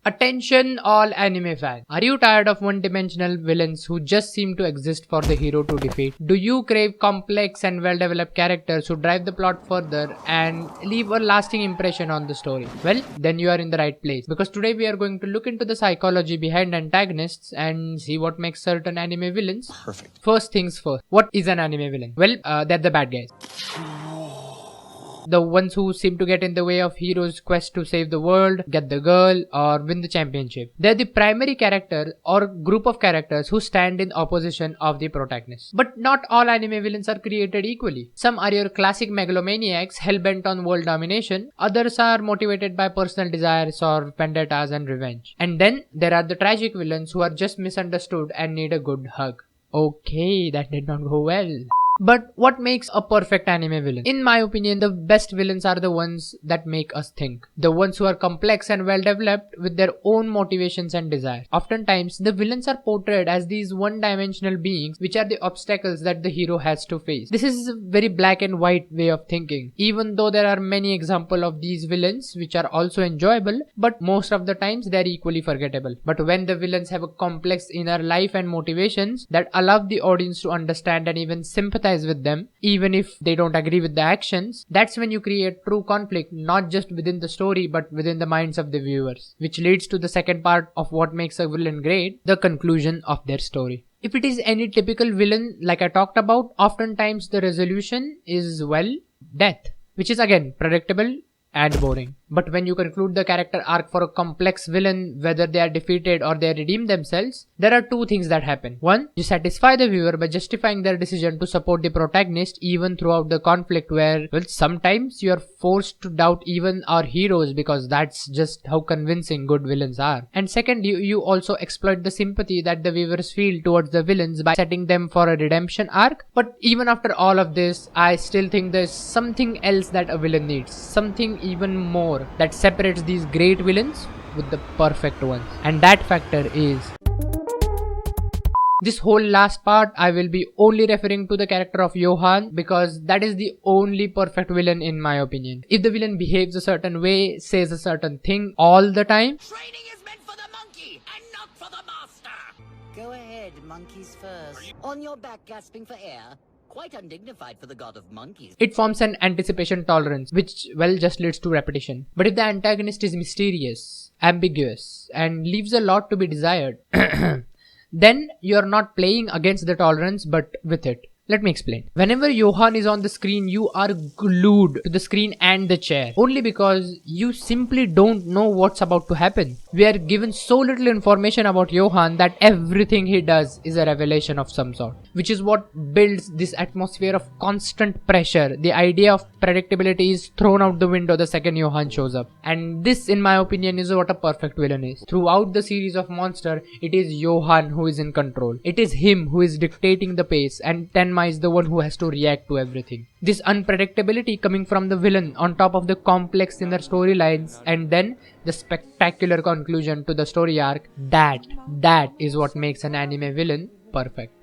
Attention all anime fans. Are you tired of one-dimensional villains who just seem to exist for the hero to defeat? Do you crave complex and well-developed characters who drive the plot further and leave a lasting impression on the story? Well, then you are in the right place, because today we are going to look into the psychology behind antagonists and see what makes certain anime villains. Perfect. First things first, what is an anime villain? Well, they're the bad guys. The ones who seem to get in the way of heroes' quest to save the world, get the girl, or win the championship. They're the primary character or group of characters who stand in opposition of the protagonist. But not all anime villains are created equally. Some are your classic megalomaniacs hell-bent on world domination. Others are motivated by personal desires or vendettas and revenge. And then there are the tragic villains who are just misunderstood and need a good hug. Okay, that did not go well. But what makes a perfect anime villain? In my opinion, the best villains are the ones that make us think. The ones who are complex and well developed with their own motivations and desires. Oftentimes, the villains are portrayed as these one-dimensional beings which are the obstacles that the hero has to face. This is a very black and white way of thinking. Even though there are many examples of these villains which are also enjoyable, but most of the times they are equally forgettable. But when the villains have a complex inner life and motivations that allow the audience to understand and even sympathize with them, even if they don't agree with the actions, that's when you create true conflict, not just within the story but within the minds of the viewers, which leads to the second part of what makes a villain great, the conclusion of their story. If it is any typical villain like I talked about, oftentimes the resolution is, well, death, which is again predictable and boring. But when you conclude the character arc for a complex villain, whether they are defeated or they redeem themselves, there are two things that happen. One, you satisfy the viewer by justifying their decision to support the protagonist even throughout the conflict, where, well, sometimes you are forced to doubt even our heroes because that's just how convincing good villains are. And second, you also exploit the sympathy that the viewers feel towards the villains by setting them for a redemption arc. But even after all of this, I still think there's something else that a villain needs. Something even more that separates these great villains with the perfect ones. And that factor is, this whole last part I will be only referring to the character of Johan, because that is the only perfect villain in my opinion. If the villain behaves a certain way, says a certain thing all the time, training is meant for the monkey and not for the master. Go ahead, monkeys first. On your back gasping for air. Quite undignified for the god of monkeys. It forms an anticipation tolerance, which, well, just leads to repetition. But if the antagonist is mysterious, ambiguous, and leaves a lot to be desired, then you're not playing against the tolerance but with it. Let me explain. Whenever Johan is on the screen, you are glued to the screen and the chair, only because you simply don't know what's about to happen. We are given so little information about Johan that everything he does is a revelation of some sort, which is what builds this atmosphere of constant pressure. The idea of predictability is thrown out the window the second Johan shows up. And this, in my opinion, is what a perfect villain is. Throughout the series of Monster, it is Johan who is in control. It is him who is dictating the pace, and Tenma is the one who has to react to everything. This unpredictability coming from the villain on top of the complex inner storylines and then the spectacular conclusion to the story arc, that is what makes an anime villain perfect.